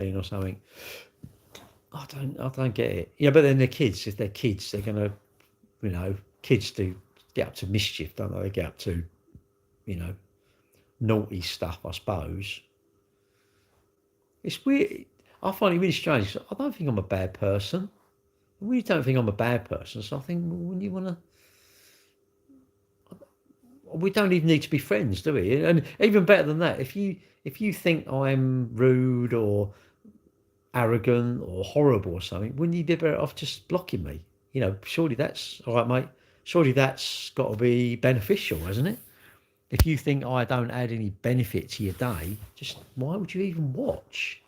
or something. I don't get it. Yeah, but then the kids, if they're kids, they're gonna, kids do get up to mischief, don't they? They get up to, you know, naughty stuff, I suppose. It's weird. I find it really strange. I don't think I'm a bad person. I really don't think I'm a bad person. So I think, well, when you want to, we don't even need to be friends, do we? And even better than that, if you think I'm rude or arrogant or horrible or something, wouldn't you be better off just blocking me? Surely that's all right, mate. Surely that's got to be beneficial, hasn't it? If you think I don't add any benefit to your day, just why would you even watch?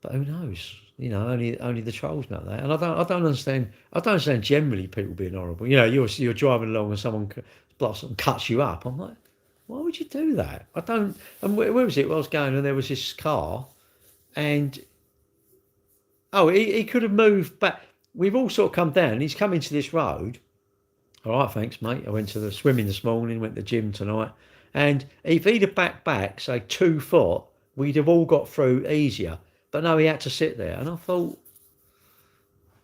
But who knows? Only the trolls know that. And I don't understand. I don't understand generally people being horrible. You're driving along and someone cuts you up. I'm like, why would you do that? I don't. And where was it? Where I was going, and there was this car, and he could have moved back. We've all sort of come down. He's come into this road. All right, thanks, mate. I went to the swimming this morning, went to the gym tonight. And if he'd have back, say 2 foot, we'd have all got through easier. But no, he had to sit there. And I thought,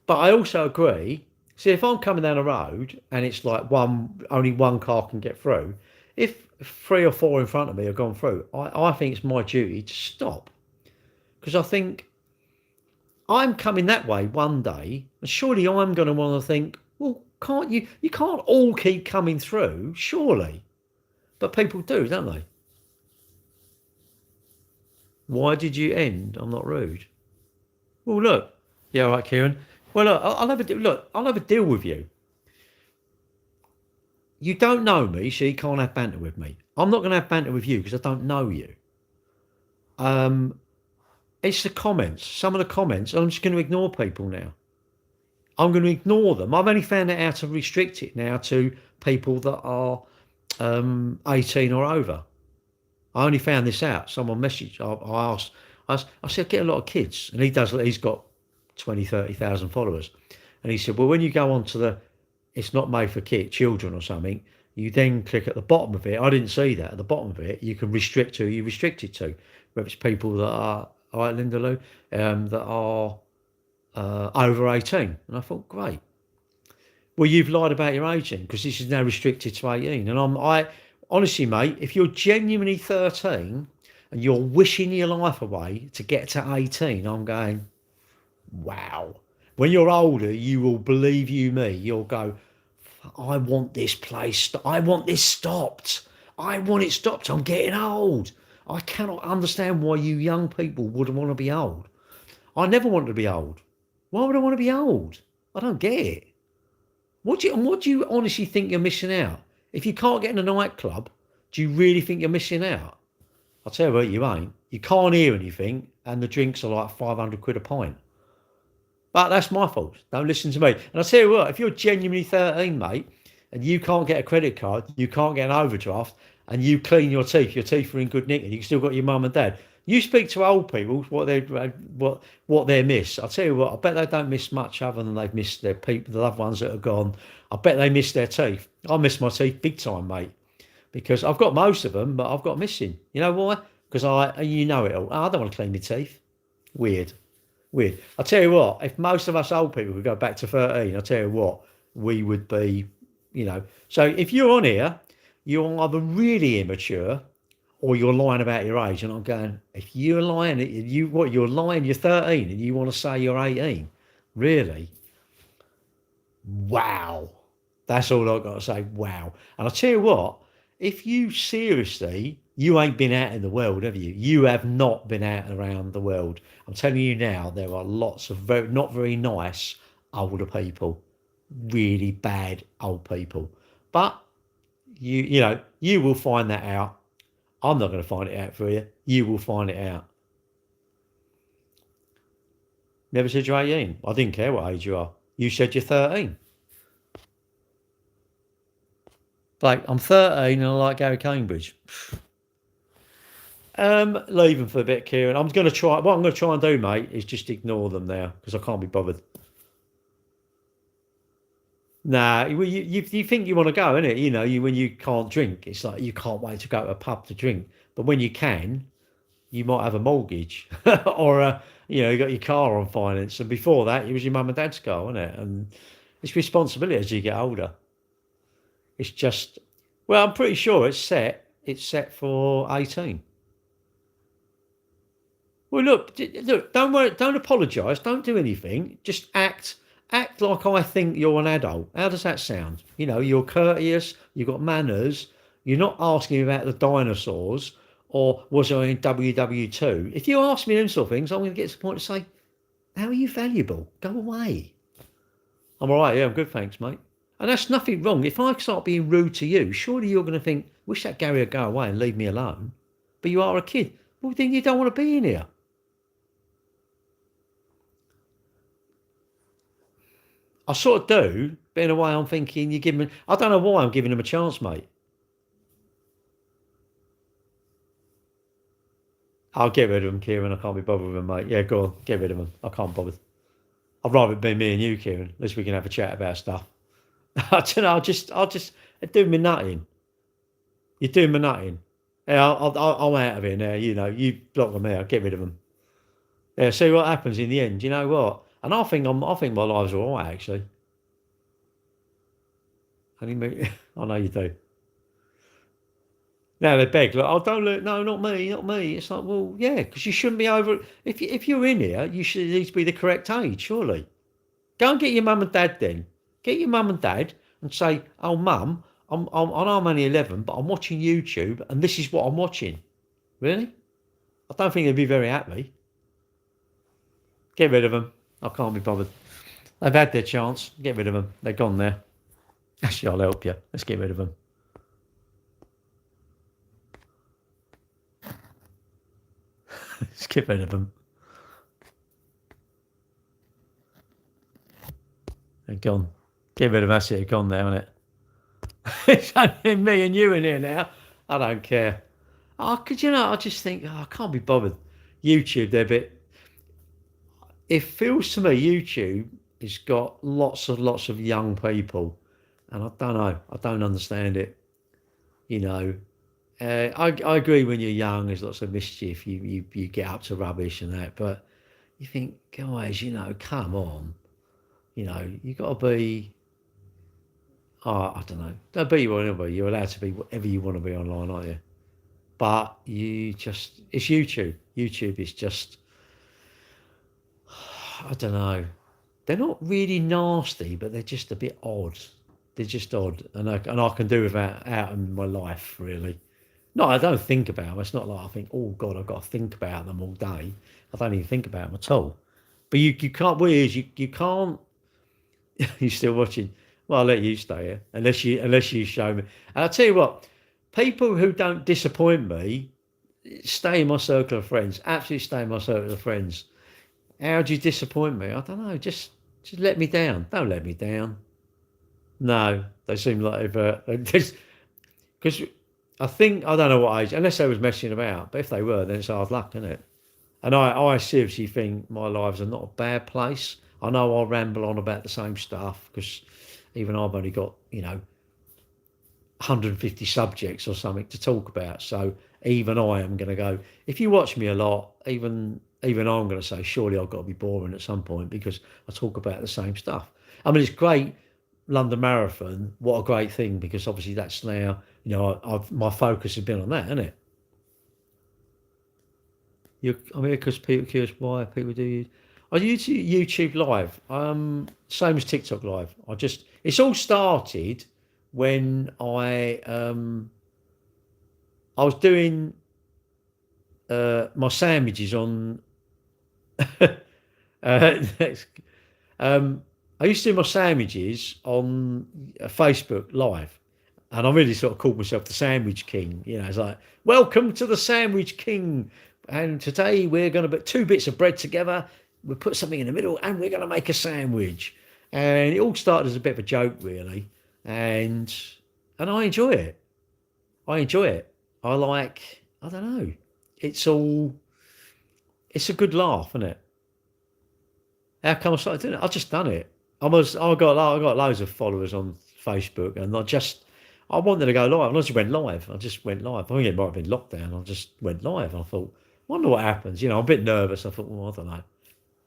but I also agree. See, if I'm coming down a road and it's like only one car can get through, if 3 or 4 in front of me have gone through, I think it's my duty to stop. Because I think I'm coming that way one day, and surely I'm going to want to think, well, can't you? You can't all keep coming through, surely. But people do, don't they? Why did you end? I'm not rude. Well, look. Yeah, all right, Kieran. Well, look, I'll have a deal with you. You don't know me, so you can't have banter with me. I'm not going to have banter with you because I don't know you. It's the comments. Some of the comments, I'm just going to ignore people now. I'm going to ignore them. I've only found out how to restrict it now to people that are 18 or over. I only found this out. Someone messaged. I asked. I said, I get a lot of kids, and he's got 20, 30,000 followers, and he said, well, when you go on to it's not made for children or something, you then click at the bottom of it. I didn't see that at the bottom of it. You can restrict who you restrict it to, whether it's people that are, all right, Linda Lou, that are over 18. And I thought, great. Well, you've lied about your age then, because this is now restricted to 18. And I honestly, mate, if you're genuinely 13 and you're wishing your life away to get to 18, I'm going, wow. When you're older, you will, believe you me, you'll go, I want this place, I want this stopped. I want it stopped. I'm getting old. I cannot understand why you young people wouldn't want to be old. I never wanted to be old. Why would I want to be old? I don't get it. What do you honestly think you're missing out? If you can't get in a nightclub, do you really think you're missing out? I'll tell you what, you ain't. You can't hear anything, and the drinks are like 500 quid a pint. But that's my fault. Don't listen to me. And I'll tell you what, if you're genuinely 13, mate, and you can't get a credit card, you can't get an overdraft, and you clean your teeth are in good nick, and you still got your mum and dad. You speak to old people, what they miss. I'll tell you what, I bet they don't miss much other than they've missed their people, the loved ones that are gone. I bet they miss their teeth. I miss my teeth big time, mate, because I've got most of them, but I've got missing. You know why? Because you know it all. I don't want to clean my teeth. Weird. I'll tell you what, if most of us old people could go back to 13, I'll tell you what, we would be, So if you're on here, you're either really immature or you're lying about your age. And I'm going, if you're lying, you're lying, you're 13 and you want to say you're 18. Really? Wow. That's all I've got to say. Wow. And I'll tell you what, if you seriously, you ain't been out in the world, have you? You have not been out around the world. I'm telling you now, there are lots of not very nice older people, really bad old people. But you will find that out. I'm not going to find it out for you. You will find it out. Never said you're 18. I didn't care what age you are. You said you're 13. Like, I'm 13 and I like Gary Cambridge. Leave them for a bit, Kieran. What I'm going to try and do, mate, is just ignore them now because I can't be bothered. Nah, you think you want to go, innit? When you can't drink, it's like you can't wait to go to a pub to drink. But when you can, you might have a mortgage or you got your car on finance, and before that it was your mum and dad's car, wasn't it? And it's responsibility as you get older. It's just, well, I'm pretty sure it's set for 18. Well, look, don't worry, don't apologise, don't do anything. Just act like I think you're an adult. How does that sound? You're courteous, you've got manners, you're not asking about the dinosaurs or was I in WW2. If you ask me them sort of things, I'm going to get to the point to say, how are you valuable? Go away. I'm all right, yeah, I'm good, thanks, mate. And that's nothing wrong. If I start being rude to you, surely you're going to think, wish that Gary would go away and leave me alone. But you are a kid. Well, then you don't want to be in here. I sort of do, but in a way I'm thinking you give them, I don't know why I'm giving them a chance, mate. I'll get rid of them, Kieran. I can't be bothered with them, mate. Yeah, go on, get rid of them. I can't bother. I'd rather it be me and you, Kieran. At least we can have a chat about stuff. I don't know. I'll just do me nutting. You're doing me nutting. Yeah, I'm out of here now. You block them out. Get rid of them. Yeah, see what happens in the end. You know what? And I think my life's all right, actually. I know you do. Now they beg, like, oh, don't look, no, not me, not me. It's like, well, yeah, because you shouldn't be over. If you're in here, you should at least be the correct age, surely. Go and get your mum and dad then. Get your mum and dad and say, oh, mum, I know I'm only 11, but I'm watching YouTube and this is what I'm watching. Really? I don't think they'd be very happy. Get rid of them. I can't be bothered. They've had their chance. Get rid of them. They're gone there. Actually, I'll help you. Let's get rid of them. Let's get rid of them. They're gone. Get rid of them. That's it. They're gone there, isn't it? It's only me and you in here now. I don't care. I just think, I can't be bothered. YouTube, they're a bit. It feels to me YouTube has got lots of young people, and I don't know. I don't understand it. I agree. When you're young, there's lots of mischief. You get up to rubbish and that, but you think, guys, come on. You got to be. Oh, I don't know. Don't be whatever. You're allowed to be whatever you want to be online, aren't you? But it's YouTube. YouTube is just, I don't know. They're not really nasty, but they're just a bit odd. They're just odd, and I can do without out in my life, really. No, I don't think about them. It's not like I think, oh God, I've got to think about them all day. I don't even think about them at all. But you can't. Weird. You can't. You're still watching. Well, I'll let you stay here unless you show me. And I'll tell you what, people who don't disappoint me, stay in my circle of friends. Absolutely stay in my circle of friends. How do you disappoint me? I don't know. Just let me down. Don't let me down. No, they seem like because I think, I don't know what age, unless they was messing about. But if they were, then it's hard luck, isn't it? And I seriously think my lives are not a bad place. I know I'll ramble on about the same stuff because even I've only got 150 subjects or something to talk about. So even I am going to go. If you watch me a lot, even I'm going to say, surely I've got to be boring at some point because I talk about the same stuff. I mean, it's great. London Marathon, what a great thing, because obviously that's now, my focus has been on that, hasn't it? I'm here because people are curious why people do. I use YouTube Live, same as TikTok Live. It's all started when I was doing my sandwiches on. I used to do my sandwiches on Facebook Live, and I really sort of called myself the Sandwich King. It's like, welcome to the Sandwich King, and today we're going to put 2 bits of bread together. We'll put something in the middle, and we're going to make a sandwich. And it all started as a bit of a joke, really, and I enjoy it. I don't know. It's a good laugh, isn't it? How come I started doing it? I've just done it. I got loads of followers on Facebook, and I wanted to go live, and I just went live. I think it might have been lockdown. I just went live. I thought, Wonder what happens. I'm a bit nervous. I thought, well, I don't know,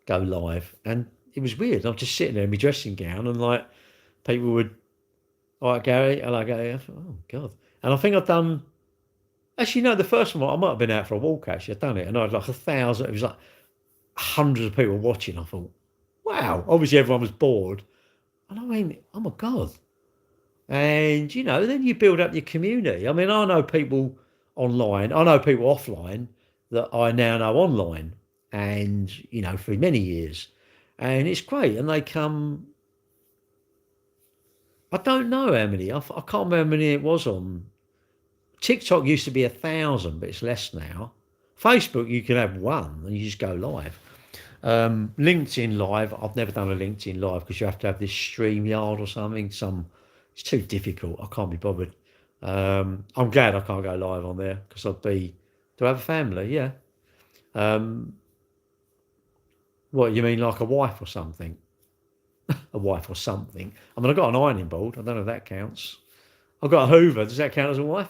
go live. And it was weird. I'm just sitting there in my dressing gown and like people would, all right, Gary, hello, Gary. I thought, oh, God. And I think I've done, actually, no, the first one, I might have been out for a walk, actually. I'd done it. And I had like 1,000, it was like hundreds of people watching. I thought, wow. Obviously, everyone was bored. And I mean, oh my God. And, then you build up your community. I mean, I know people online, I know people offline that I now know online and, for many years. And it's great. And they come, I don't know how many, I can't remember how many it was on. TikTok used to be 1,000, but it's less now. Facebook, you can have one and you just go live. LinkedIn Live, I've never done a LinkedIn Live because you have to have this StreamYard or something. It's too difficult. I can't be bothered. I'm glad I can't go live on there because do I have a family? Yeah. What, you mean like a wife or something? A wife or something. I mean, I've got an ironing board. I don't know if that counts. I've got a Hoover. Does that count as a wife?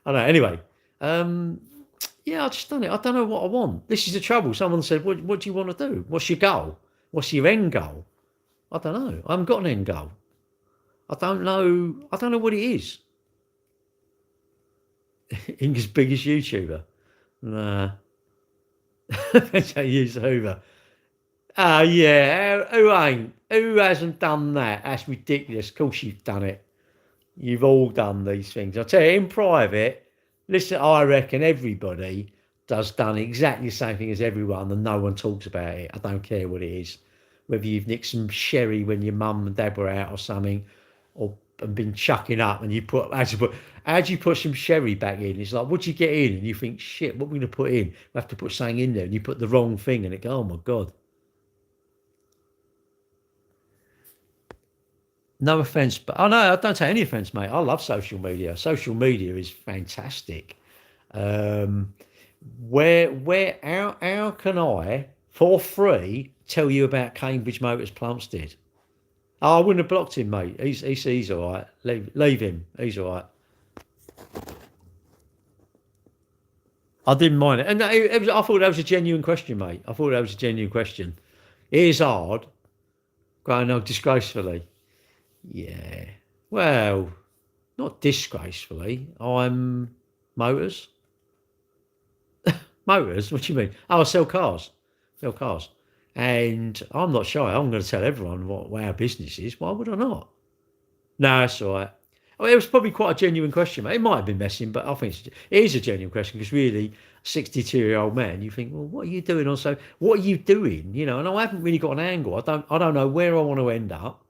I don't know. Anyway, yeah, I just done it. I don't know what I want. This is the trouble. Someone said, what do you want to do? What's your goal? What's your end goal? I don't know. I haven't got an end goal. I don't know what it is. English biggest YouTuber. Nah. That's how you use Hoover. Oh, yeah. Who ain't? Who hasn't done that? That's ridiculous. Of course you've done it. You've all done these things. I'll tell you, in private, listen, I reckon everybody does done exactly the same thing as everyone and no one talks about it. I don't care what it is. Whether you've nicked some sherry when your mum and dad were out or something, or and been chucking up and how do you put some sherry back in? It's like, what do you get in? And you think, shit, what are we going to put in? We have to put something in there. And you put the wrong thing and it goes, oh my God. No offence, but no, I don't take any offence, mate. I love social media. Social media is fantastic. How can I, for free, tell you about Cambridge Motors Plumstead? Oh, I wouldn't have blocked him, mate. He's all right. Leave him. He's all right. I didn't mind it, and I thought that was a genuine question, mate. I thought that was a genuine question. It is hard, growing up disgracefully. Yeah. Well, not disgracefully. I'm motors. Motors? What do you mean? Oh, I sell cars. Sell cars. And I'm not shy. I'm going to tell everyone what our business is. Why would I not? No, that's all right. I mean, it was probably quite a genuine question, mate. It might have been messing, but I think it is a genuine question because really, a 62-year-old man, you think, well, what are you doing? Also, what are you doing? And I haven't really got an angle. I don't know where I want to end up.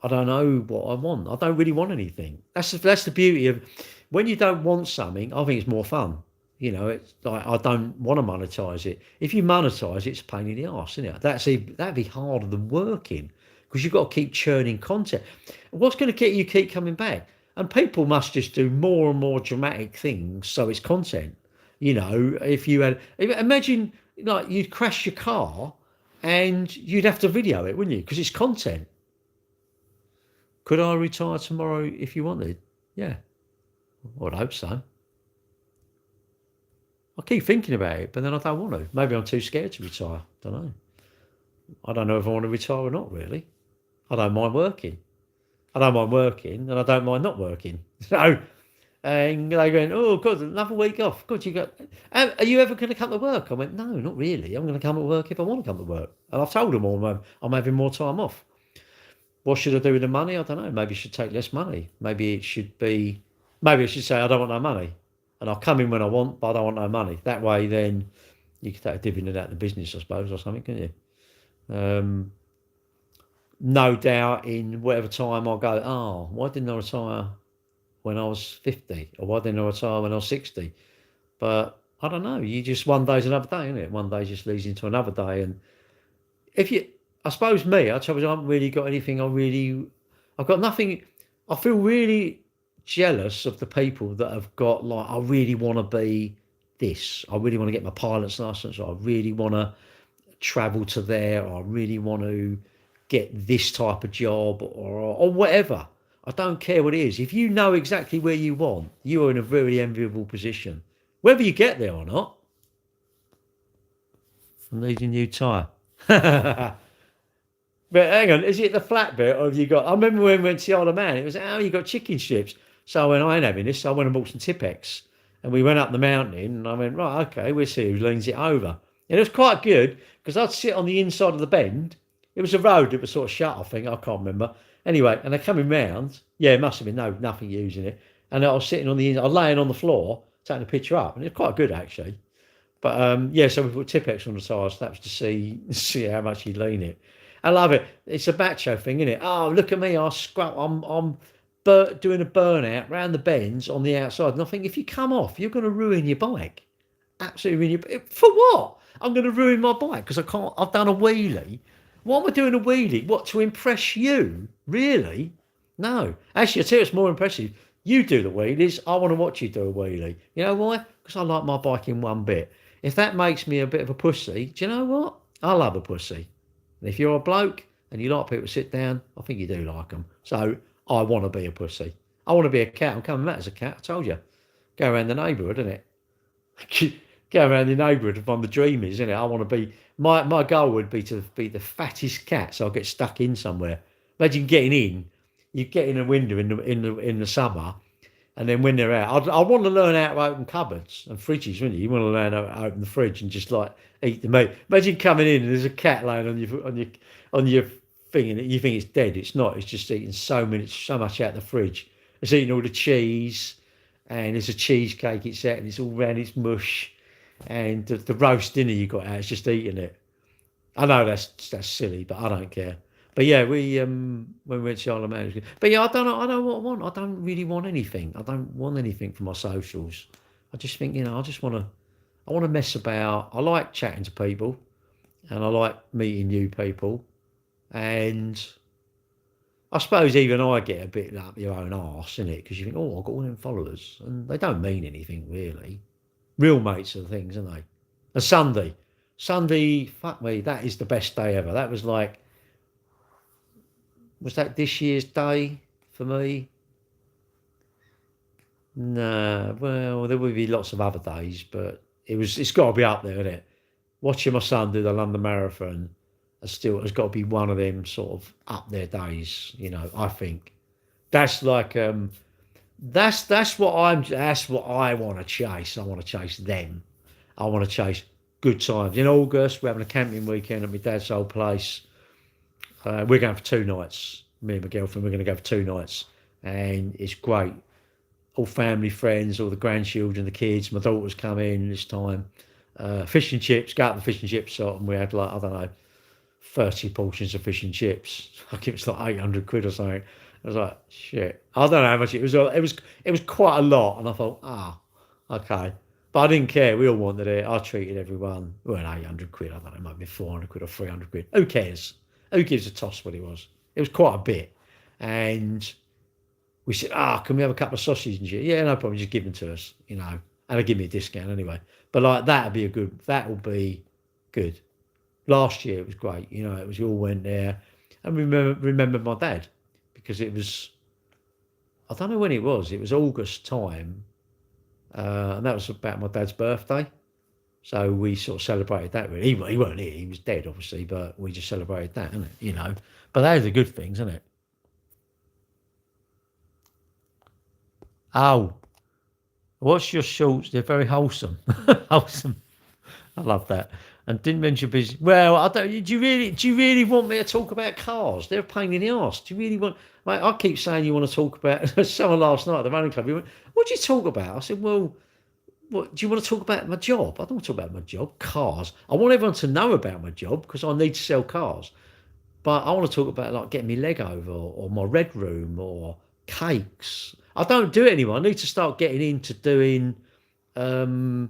I don't know what I want. I don't really want anything. That's the beauty of when you don't want something. I think it's more fun. It's like I don't want to monetize it. If you monetize it, it's a pain in the arse, isn't it? That'd be harder than working because you've got to keep churning content. What's going to get you keep coming back? And people must just do more and more dramatic things so it's content. If you had, imagine like you'd crash your car and you'd have to video it, wouldn't you? Because it's content. Could I retire tomorrow if you wanted? Yeah, I'd hope so. I keep thinking about it, but then I don't want to. Maybe I'm too scared to retire. Don't know. I don't know if I want to retire or not, really. I don't mind working. I don't mind working, and I don't mind not working. So, and they're going, oh, God, another week off. God, are you ever going to come to work? I went, no, not really. I'm going to come to work if I want to come to work. And I've told them all I'm having more time off. What should I do with the money? I don't know. Maybe I should take less money. Maybe I should say I don't want no money. And I'll come in when I want, but I don't want no money. That way, then you can take a dividend out of the business, I suppose, or something, can't you? No doubt in whatever time I'll go, oh, why didn't I retire when I was 50? Or why didn't I retire when I was 60? But I don't know. One day's another day, isn't it? One day just leads into another day. And I suppose I haven't really got anything I've got nothing. I feel really jealous of the people that have got like, I really want to be this. I really want to get my pilot's license. Or I really want to travel to there. Or I really want to get this type of job or whatever. I don't care what it is. If you know exactly where you want, you are in a very enviable position. Whether you get there or not, I need a new tyre. But hang on, is it the flat bit or have you got? I remember when we went to the Isle of Man, it was, oh, you got chicken strips. So when I ain't having this, so I went and bought some Tipex. And we went up the mountain and I went, right, okay, we'll see who leans it over. And it was quite good because I'd sit on the inside of the bend. It was a road that was sort of shut, I think, I can't remember. Anyway, and they're coming round. Yeah, it must have been nothing using it. And I was sitting on the, I was laying on the floor, taking a picture up, and it was quite good actually. But yeah, so we put Tipex on the tyres. That was to see how much you lean it. I love it. It's a macho thing, isn't it? Oh, look at me! I'm doing a burnout round the bends on the outside. And I think if you come off, you're going to ruin your bike. Absolutely ruin your. For what? I'm going to ruin my bike because I can't. I've done a wheelie. What am I doing a wheelie? What, to impress you? Really? No. Actually, I tell you what's more impressive. You do the wheelies. I want to watch you do a wheelie. You know why? Because I like my bike in one bit. If that makes me a bit of a pussy, do you know what? I love a pussy. And if you're a bloke and you like people to sit down, I think you do like them. So I want to be a pussy. I want to be a cat. I'm coming back as a cat. I told you. Go around the neighbourhood, isn't it? Go around the neighbourhood and find the dream is, isn't it? I want to be. My goal would be to be the fattest cat, so I get stuck in somewhere. Imagine getting in. You get in a window in the summer, and then when they're out, I want to learn how to open cupboards and fridges, wouldn't you? You want to learn how to open the fridge and just like eat the meat. Imagine coming in and there's a cat laying on your thing, and you think it's dead. It's not. It's just eating so much out of the fridge. It's eating all the cheese, and there's a cheesecake it's out, and it's all round its mush, and the roast dinner you got out, it's just eating it. I know that's silly, but I don't care. But yeah, when we went to Isle of Man, but yeah, I don't know. I know what I want. I don't really want anything. I don't want anything for my socials. I just think, I just want to. I want to mess about. I like chatting to people, and I like meeting new people, and I suppose even I get a bit up your own arse, innit? Because you think, oh, I've got all them followers, and they don't mean anything really. Real mates are the things, aren't they? And Sunday, fuck me, that is the best day ever. That was like. Was that this year's day for me? No, well, there will be lots of other days, but it's got to be up there, isn't it? Watching my son do the London Marathon has got to be one of them sort of up there days, I think. That's like that's what I want to chase. I want to chase them. I want to chase good times. In August, we're having a camping weekend at my dad's old place. We're going for 2 nights. Me and my girlfriend, we're going to go for 2 nights. And it's great. All family, friends, all the grandchildren, the kids. My daughter's come in this time. Fish and chips, go out to the fish and chips shop, and we had like, I don't know, 30 portions of fish and chips. I think it's like 800 quid or something. I was like, shit. I don't know how much it was. It was quite a lot. And I thought, okay. But I didn't care. We all wanted it. I treated everyone. Well, 800 quid. I don't know, it might be 400 quid or 300 quid. Who cares? Who gives a toss what it was? It was quite a bit. And we said, can we have a couple of sausages and shit? Yeah, no problem. Just give them to us, And they give me a discount anyway. But like, that will be good. Last year, it was great. It was, you all went there. And remember my dad, because it was, I don't know when it was August time. And that was about my dad's birthday. So we sort of celebrated that. Really, he weren't here; he was dead, obviously. But we just celebrated that, isn't it? But those are the good things, isn't it? Oh, what's your shorts? They're very wholesome. Wholesome. I love that. And didn't mention business. Well, I don't. Do you really want me to talk about cars? They're a pain in the arse. Do you really want? Mate, I keep saying you want to talk about. Someone last night at the running club. He went, "What do you talk about?" I said, "Well. What do you want to talk about my job? I don't want to talk about my job. Cars. I want everyone to know about my job because I need to sell cars. But I want to talk about like getting me leg over or my red room or cakes. I don't do it anymore. I need to start getting into doing. I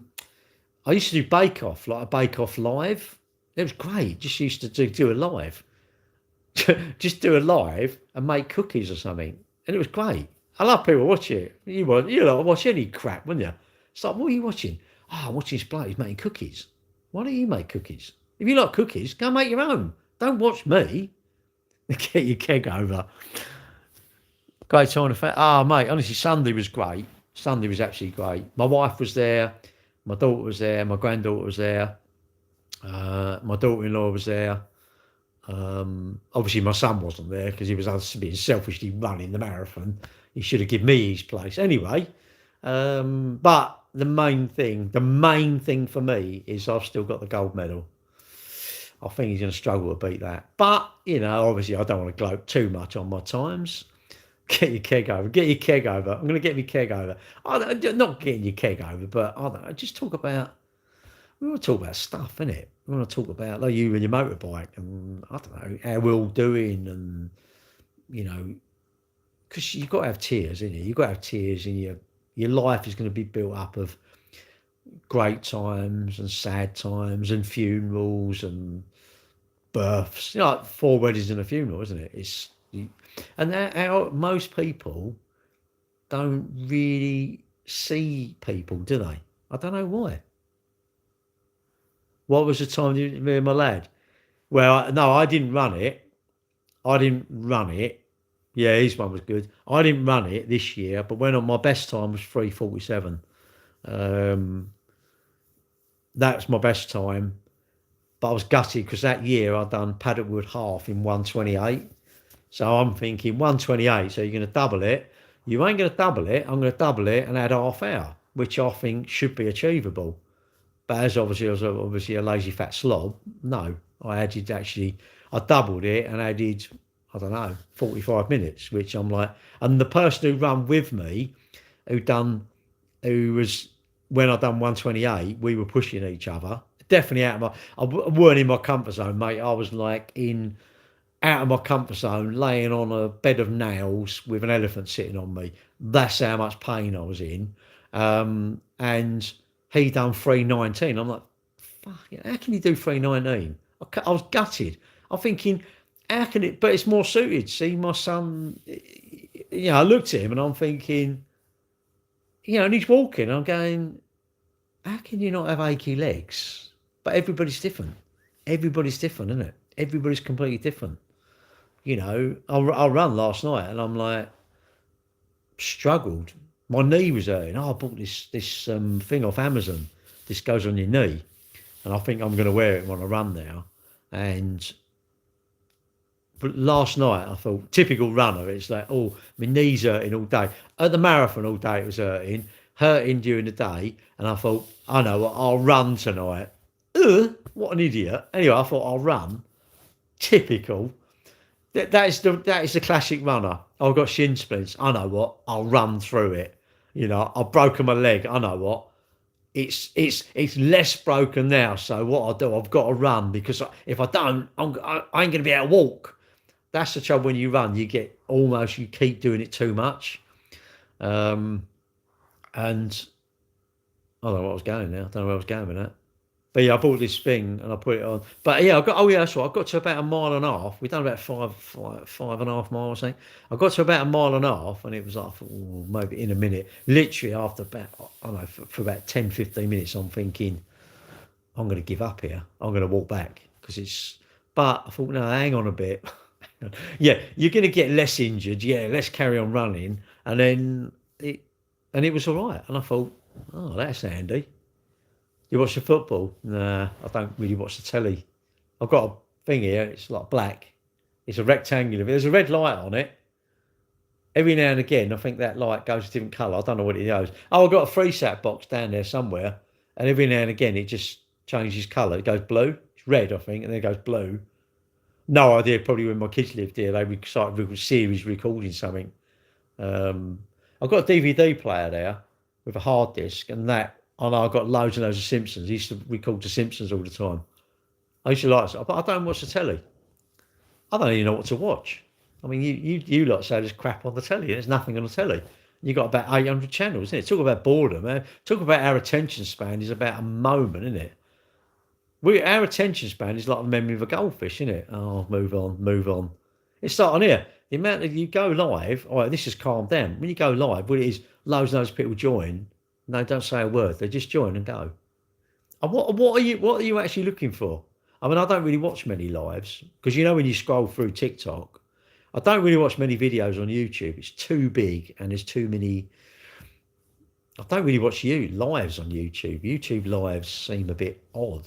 used to do Bake Off, like a Bake Off live. It was great. Just used to do a live. Just do a live and make cookies or something, and it was great. I love people watching it. You watch any crap, wouldn't you? It's like, what are you watching? I'm watching this bloke, he's making cookies. Why don't you make cookies? If you like cookies, go make your own. Don't watch me. Get your keg over. Great time to mate, honestly, Sunday was great. Sunday was actually great. My wife was there, my daughter was there, my granddaughter was there. My daughter-in-law was there. Obviously, my son wasn't there because he was being selfishly running the marathon. He should have given me his place anyway. But the main thing for me is I've still got the gold medal. I think he's going to struggle to beat that. But, obviously I don't want to gloat too much on my times. Get your keg over. I'm going to get my keg over. Not getting your keg over, but I don't know. Just we want to talk about stuff, innit? We want to talk about like you and your motorbike and, I don't know, how we're all doing and, because you've got to have tears, innit? You've got to have tears and your life is going to be built up of great times and sad times and funerals and births. Like 4 weddings and a funeral, isn't it? And how most people don't really see people, do they? I don't know why. What was the time me and my lad? Well, no, I didn't run it. Yeah, his one was good. I didn't run it this year, but my best time was 3:47. That's my best time. But I was gutted because that year I'd done Paddockwood half in 1:28. So I'm thinking 1:28, so you're going to double it. You ain't going to double it. I'm going to double it and add half hour, which I think should be achievable. But as obviously I was obviously a lazy fat slob, no, I doubled it and added, I don't know, 45 minutes, which I'm like, and the person who ran with me, when I done 1:28, we were pushing each other. Definitely I weren't in my comfort zone, mate. I was like out of my comfort zone, laying on a bed of nails with an elephant sitting on me. That's how much pain I was in. And he done 3:19. I'm like, fuck it, how can you do 3:19? I was gutted. I'm thinking, how can it? But it's more suited. See, my son, I looked at him and I'm thinking, and he's walking. I'm going, how can you not have achy legs? But everybody's different. Everybody's different, isn't it? Everybody's completely different. I ran last night and I'm like, struggled. My knee was hurting. I bought this thing off Amazon. This goes on your knee, and I think I'm going to wear it when I run now. But last night I thought, typical runner, it's like, oh, my knee's hurting all day. At the marathon all day it was hurting during the day, and I thought, I know what, I'll run tonight. What an idiot. Anyway, I thought I'll run. Typical. That is the classic runner. I've got shin splints. I know what, I'll run through it. I've broken my leg. I know what, it's less broken now. So what I'll do, I've got to run, because if I don't, I ain't going to be able to walk. That's the trouble when you run. You keep doing it too much. And I don't know what I was going now. I don't know where I was going with that. But yeah, I bought this thing and I put it on. But yeah, that's right. I got to about 1.5 miles. We've done about 5.5 miles, I think. I got to about 1.5 miles and it was like, maybe in a minute. Literally after about, I don't know, for about 10, 15 minutes, I'm thinking, I'm going to give up here. I'm going to walk back but I thought, no, hang on a bit. Yeah, you're going to get less injured. Yeah, let's carry on running. And then it was all right. And I thought, oh, that's handy. You watch the football? Nah, I don't really watch the telly. I've got a thing here, it's like black. It's a rectangular. There's a red light on it. Every now and again, I think that light goes a different colour. I don't know what it goes. Oh, I've got a FreeSat box down there somewhere. And every now and again, it just changes colour. It goes blue. It's red, I think, and then it goes blue. No idea, probably when my kids lived here, they started series recording something. I've got a DVD player there with a hard disk, and that, I know I've got loads and loads of Simpsons. I used to record the Simpsons all the time. I used to like it, but I don't watch the telly. I don't even know what to watch. I mean, you lot say there's crap on the telly. There's nothing on the telly. You got about 800 channels, isn't it? Talk about boredom, man. Talk about our attention span is about a moment, isn't it? Our attention span is like the memory of a goldfish, isn't it? Oh, move on. It's like on here. The amount that you go live, all right, this has calmed down. When you go live, what it is, loads and loads of people join. No, don't say a word. They just join and go. And what are you actually looking for? I mean, I don't really watch many lives because when you scroll through TikTok, I don't really watch many videos on YouTube. It's too big and there's too many. I don't really watch lives on YouTube. YouTube lives seem a bit odd.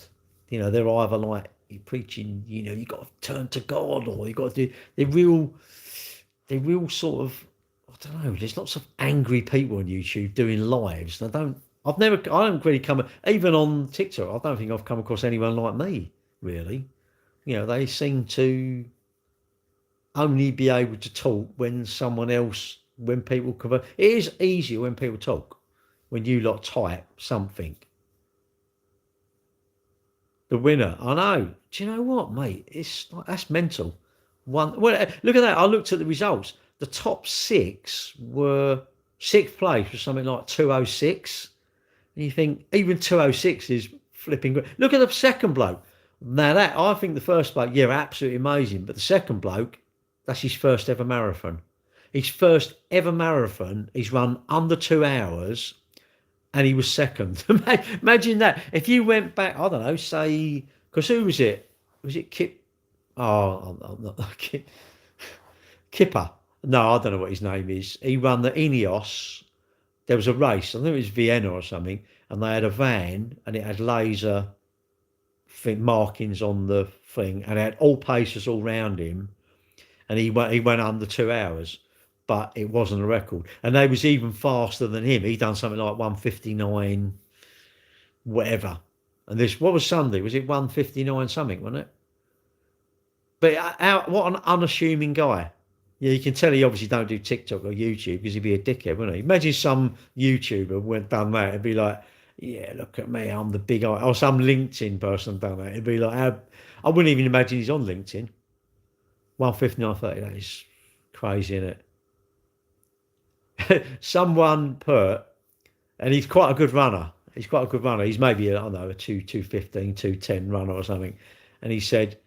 they're either like you're preaching, you got to turn to God, or you got to do. They're real sort of. I don't know. There's lots of angry people on YouTube doing lives. And I don't really even on TikTok. I don't think I've come across anyone like me, really. They seem to only be able to talk when people convert. It is easier when people talk, when you type something. The winner, I know. Do you know what, mate? That's mental. Well, look at that. I looked at the results. The top six were sixth place was something like 206. And you think even 206 is flipping good. Look at the second bloke. Now I think the first bloke, yeah, absolutely amazing. But the second bloke, that's his first ever marathon. His first ever marathon, he's run under 2 hours, and he was second. Imagine that. If you went back, I don't know, say, because who was it? Was it Kip? Oh, I'm not Kipper. No, I don't know what his name is. He run the Ineos. There was a race, I think it was Vienna or something, and they had a van, and it had laser markings on the thing, and it had all pacers all round him, and he went under 2 hours, but it wasn't a record. And they was even faster than him. He done something like 1:59, whatever. And what was Sunday? Was it 1:59 something, wasn't it? But what an unassuming guy. Yeah, you can tell he obviously don't do TikTok or YouTube because he'd be a dickhead, wouldn't he? Imagine some YouTuber went done that. It'd be like, yeah, look at me, I'm the big eye. Or some LinkedIn person done that. It'd be like, I wouldn't even imagine he's on LinkedIn. 1:59:30, that is crazy, isn't it? Someone put, and he's quite a good runner. He's maybe, I don't know, a 2:15, 2:10 runner or something. And he said,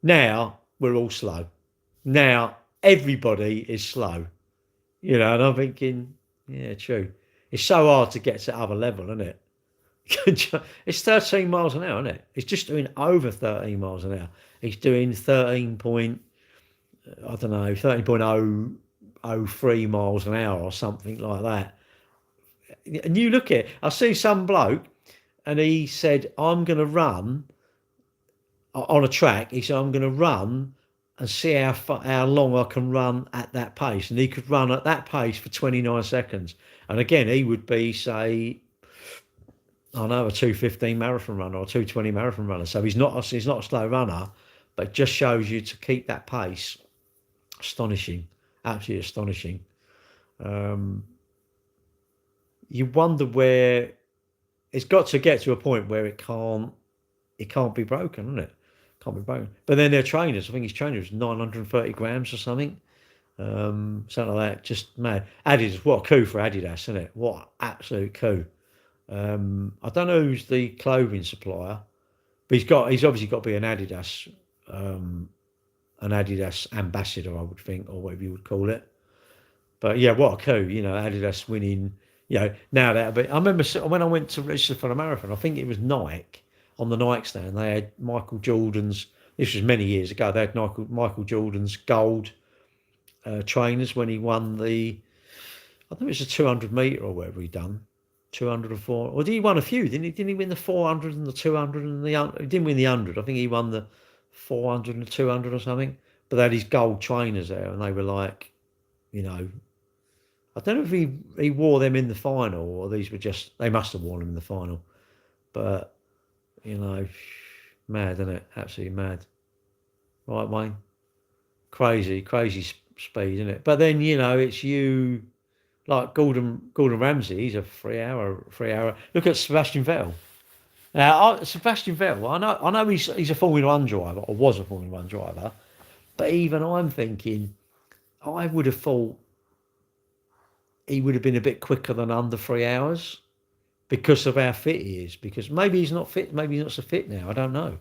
now we're all slow. Now everybody is slow. And I'm thinking, yeah, true. It's so hard to get to that other level, isn't it? It's 13 miles an hour, isn't it? It's just doing over 13 miles an hour. He's doing 13.03 miles an hour or something like that. And you look at it, I see some bloke, and he said, I'm going to run on a track. He said, I'm going to run and see how long I can run at that pace. And he could run at that pace for 29 seconds. And again, he would be, say, I know, a 2:15 marathon runner or 2:20 marathon runner. So he's not a slow runner, but it just shows you to keep that pace. Astonishing, absolutely astonishing. You wonder where it's got to get to a point where it can't be broken, isn't it? Can't be broken. But then their trainers, I think his trainer was 930 grams or something. Something like that. Just mad. Adidas, what a coup for Adidas, isn't it? What an absolute coup. I don't know who's the clothing supplier, but he's obviously got to be an Adidas ambassador, I would think, or whatever you would call it. But yeah, what a coup, Adidas winning, now that. But I remember when I went to register for the marathon, I think it was Nike, on the Nike stand, they had Michael Jordan's, this was many years ago, they had Michael Jordan's gold trainers when he won I think it was a 200 metre or whatever he done. 200 or 400, or did he won a few? Didn't he win the 400 and the 200 and he didn't win the 100. I think he won the 400 and the 200 or something. But they had his gold trainers there, and they were like, I don't know if he wore them in the final, or these were just, they must have worn them in the final. But, mad, isn't it? Absolutely mad. Right, Wayne? Crazy speed, isn't it? But then, it's you. Like Gordon Ramsay, he's a 3 hour. Look at Sebastian Vettel. Now, Sebastian Vettel, I know he's a Formula One driver, or was a Formula One driver, but even I'm thinking, I would have thought he would have been a bit quicker than under 3 hours because of how fit he is. Because maybe he's not fit, maybe he's not so fit now. I don't know.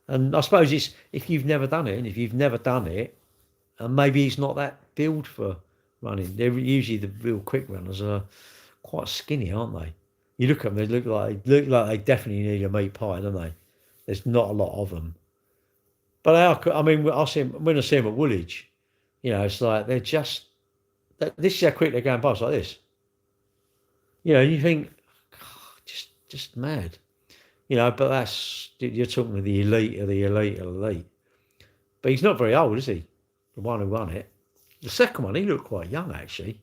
And I suppose it's if you've never done it, and maybe he's not that build for running. They're usually the real quick runners are quite skinny, aren't they? You look at them, they look like they definitely need a meat pie, don't they? There's not a lot of them. But I see them when I see them at Woolwich. It's like they're just. This is how quick they're going past like this. You think, just mad. But you're talking to the elite of the elite of the elite. But he's not very old, is he? The one who won it. The second one, he looked quite young, actually.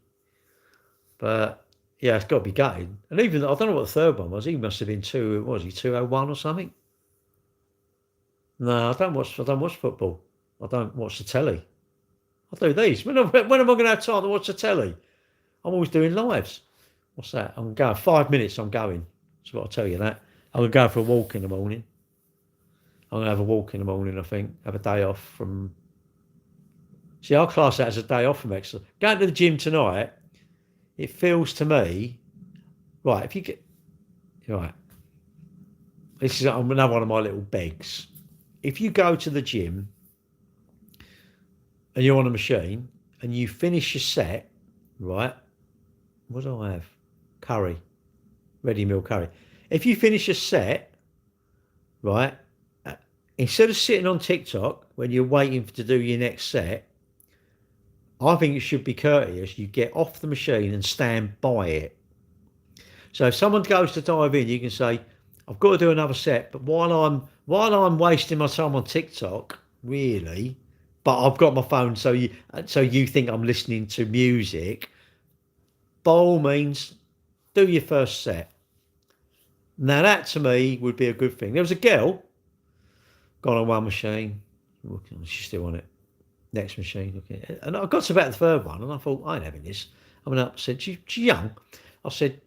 But, yeah, it's got to be gutted. And even, I don't know what the third one was. He must have been 201 or something? No, I don't watch football. I don't watch the telly. I do these. When am I going to have time to watch the telly? I'm always doing lives. What's that? I'm going 5 minutes. I'm going. That's what I'll tell you that. I'm going to go for a walk in the morning. I'm going to have a walk in the morning, I think. Have a day off from... See, I'll class that as a day off from exercise. Going to the gym tonight, it feels to me... Right, if you get... Right. This is another one of my little begs. If you go to the gym and you're on a machine and you finish your set, right? What do I have? Curry. Ready meal curry. If you finish a set, right, instead of sitting on TikTok when you're waiting to do your next set, I think it should be courteous. You get off the machine and stand by it. So if someone goes to dive in, you can say, I've got to do another set, but while I'm wasting my time on TikTok, really, but I've got my phone, so you think I'm listening to music, by all means, do your first set. Now that to me would be a good thing. There was a girl gone on one machine, she's still on it. Next machine, okay. And I got to about the third one, and I thought, I ain't having this. I went up, said, she's young. I said,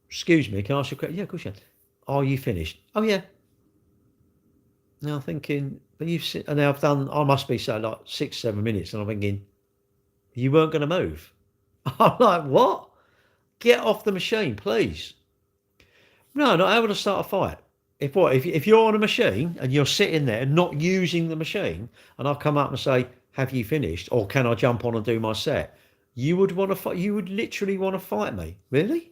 excuse me, can I ask you a question? Yeah, of course you can. Are you finished? Oh, yeah. Now I'm thinking, but and now I must be so like 6-7 minutes, and I'm thinking, you weren't going to move. I'm like, what? Get off the machine, please. No, not able to start a fight. If you're on a machine and you're sitting there not using the machine, and I come up and say, have you finished? Or can I jump on and do my set? You would want to fight. You would literally want to fight me. Really?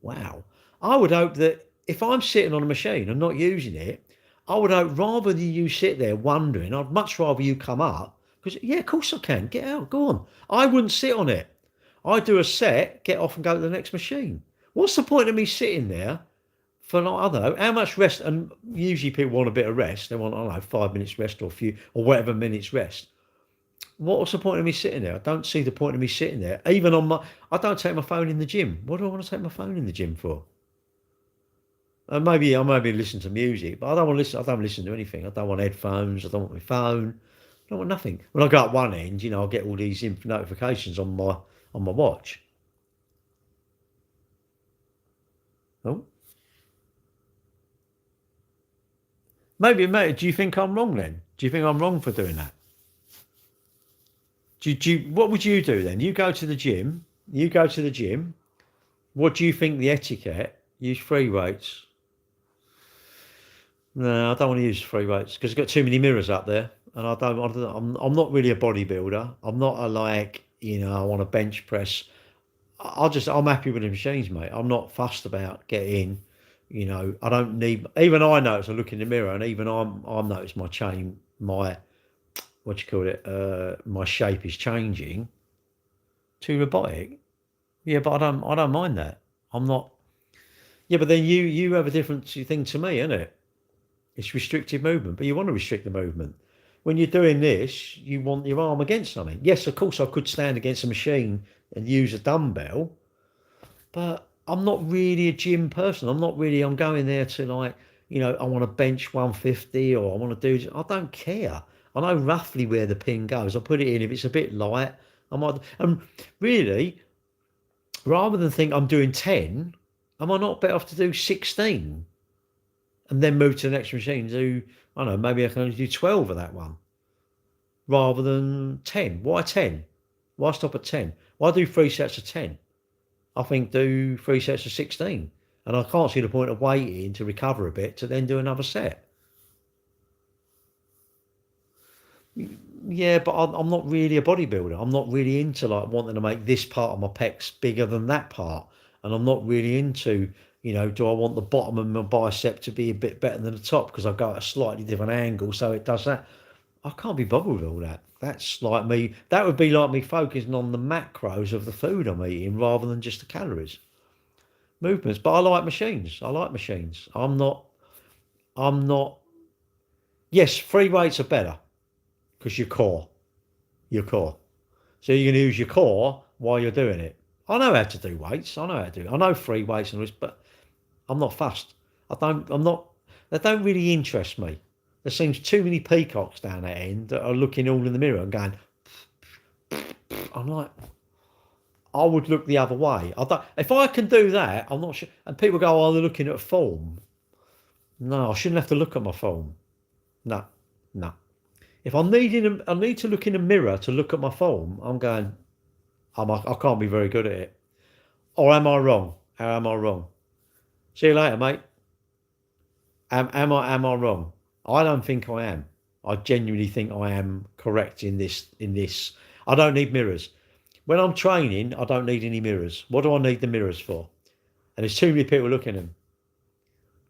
Wow. I would hope that if I'm sitting on a machine and not using it, I would hope rather than you sit there wondering, I'd much rather you come up. Because, yeah, of course I can. Get out. Go on. I wouldn't sit on it. I'd do a set, get off and go to the next machine. What's the point of me sitting there for, like, I don't know, how much rest? And usually people want a bit of rest. They want, I don't know, 5 minutes rest or or whatever minutes rest. What's the point of me sitting there? I don't see the point of me sitting there. Even I don't take my phone in the gym. What do I want to take my phone in the gym for? And maybe I listen to music, but I don't listen to anything. I don't want headphones. I don't want my phone. I don't want nothing. When I go up one end, I get all these notifications on my watch. Oh. Maybe, do you think I'm wrong then? Do you think I'm wrong for doing that? What would you do then? You go to the gym. What do you think the etiquette? Use free weights. No, I don't want to use free weights because I've got too many mirrors up there, and I'm not really a bodybuilder. I'm not I want to bench press. I'm happy with the machines, mate. I'm not fussed about getting. I don't need. Even I notice. I look in the mirror, and even I'm notice my chain, my my shape is changing to robotic. Yeah, but I don't mind that. I'm not. Yeah, but then you have a different thing to me, innit? It's restricted movement, but you want to restrict the movement. When you're doing this, you want your arm against something. Yes, of course, I could stand against a machine and use a dumbbell, but I'm not really a gym person. I'm going there to I want to bench 150 or I want to do, I don't care. I know roughly where the pin goes. I put it in. If it's a bit light, I might, and really, rather than think I'm doing 10, am I not better off to do 16? And then move to the next machine, do, I don't know, maybe I can only do 12 of that one rather than 10. Why 10? Why stop at 10? Why do 3 sets of 10? I think do 3 sets of 16. And I can't see the point of waiting to recover a bit to then do another set. Yeah, but I'm not really a bodybuilder. I'm not really into wanting to make this part of my pecs bigger than that part. And I'm not really into, do I want the bottom of my bicep to be a bit better than the top because I go at a slightly different angle so it does that. I can't be bothered with all that. That's that would be like me focusing on the macros of the food I'm eating rather than just the calories. movements. But I like machines. I'm not. Yes, free weights are better because your core. So you're going to use your core while you're doing it. I know how to do weights. I know how to do it. I know free weights and this, but I'm not fussed. I'm not. They don't really interest me. There seems too many peacocks down that end that are looking all in the mirror and going. I'm like, I would look the other way. I don't. If I can do that, I'm not sure. And people go, "Oh, they're looking at form." No, I shouldn't have to look at my form. No, no. If I need to look in a mirror to look at my form. I'm going. I can't be very good at it. Or am I wrong? How am I wrong? See you later, mate. Am I wrong? I don't think I am. I genuinely think I am correct in this. I don't need mirrors. When I'm training, I don't need any mirrors. What do I need the mirrors for? And there's too many people looking at them.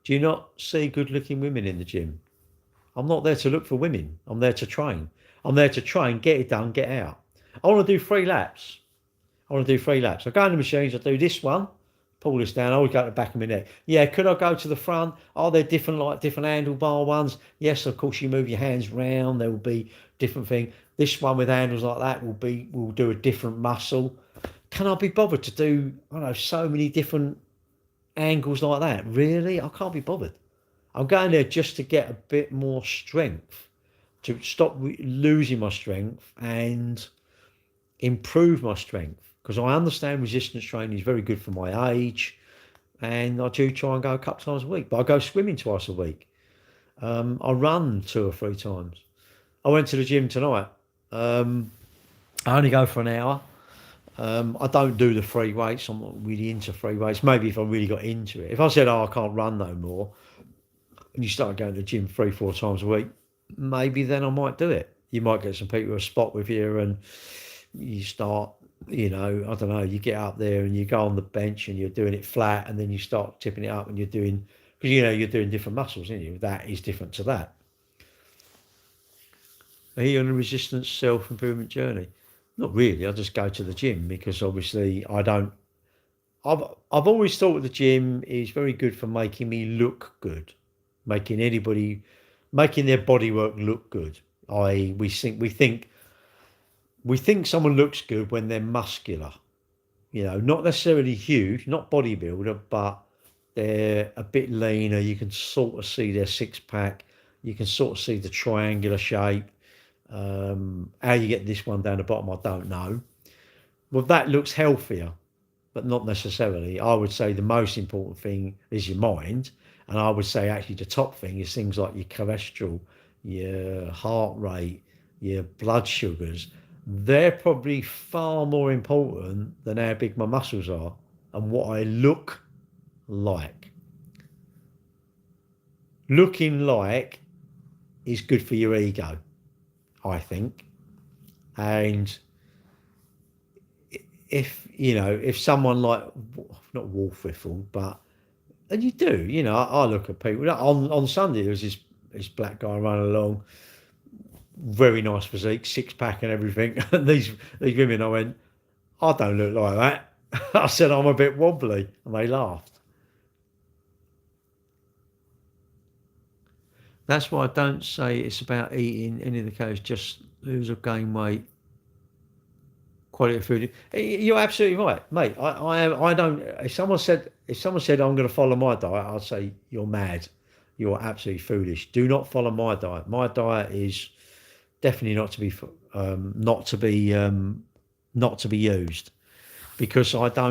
Do you not see good looking women in the gym? I'm not there to look for women. I'm there to train. I'm there to train, get it done, get out. I want to do 3 laps. I go in the machines, I do this one, pull this down, I always go to the back of my neck. Yeah, could I go to the front? Are there different handlebar ones? Yes, of course you move your hands round, there will be different thing. This one with handles like that will do a different muscle. Can I be bothered to do, I don't know, so many different angles like that? Really? I can't be bothered. I'm going there just to get a bit more strength, to stop losing my strength and improve my strength. Because I understand resistance training is very good for my age, and I do try and go a couple times a week. But I go swimming twice a week. I run 2 or 3 times. I went to the gym tonight. I only go for an hour. I don't do the free weights. I'm not really into free weights. Maybe if I really got into it. If I said, "Oh, I can't run no more," and you start going to the gym 3, 4 times a week, maybe then I might do it. You might get some people who spot with you, and you start, I don't know, you get up there and you go on the bench and you're doing it flat, and then you start tipping it up and you're doing, because you're doing different muscles, aren't you? That is different to that. Are you on a resistance self-improvement journey? Not really. I just go to the gym because obviously I don't. I've always thought the gym is very good for making me look good, making their body work look good. We think someone looks good when they're muscular, not necessarily huge, not bodybuilder, but they're a bit leaner. You can sort of see their 6-pack. You can sort of see the triangular shape. How you get this one down the bottom, I don't know. Well, that looks healthier, but not necessarily. I would say the most important thing is your mind. And I would say actually the top thing is things like your cholesterol, your heart rate, your blood sugars. They're probably far more important than how big my muscles are and what I look like. Looking like is good for your ego, I think. And if someone like, not Wolf Whittle, but, and you do, I look at people. On Sunday, there was this black guy running along, very nice physique, 6-pack and everything. And these women, I went, I don't look like that. I said, I'm a bit wobbly. And they laughed. That's why I don't say it's about eating any of the calories, just lose or gain weight, quality of food. You're absolutely right, mate. I don't. If someone said I'm going to follow my diet, I'd say you're mad. You're absolutely foolish. Do not follow my diet. My diet is definitely not to be used, because I don't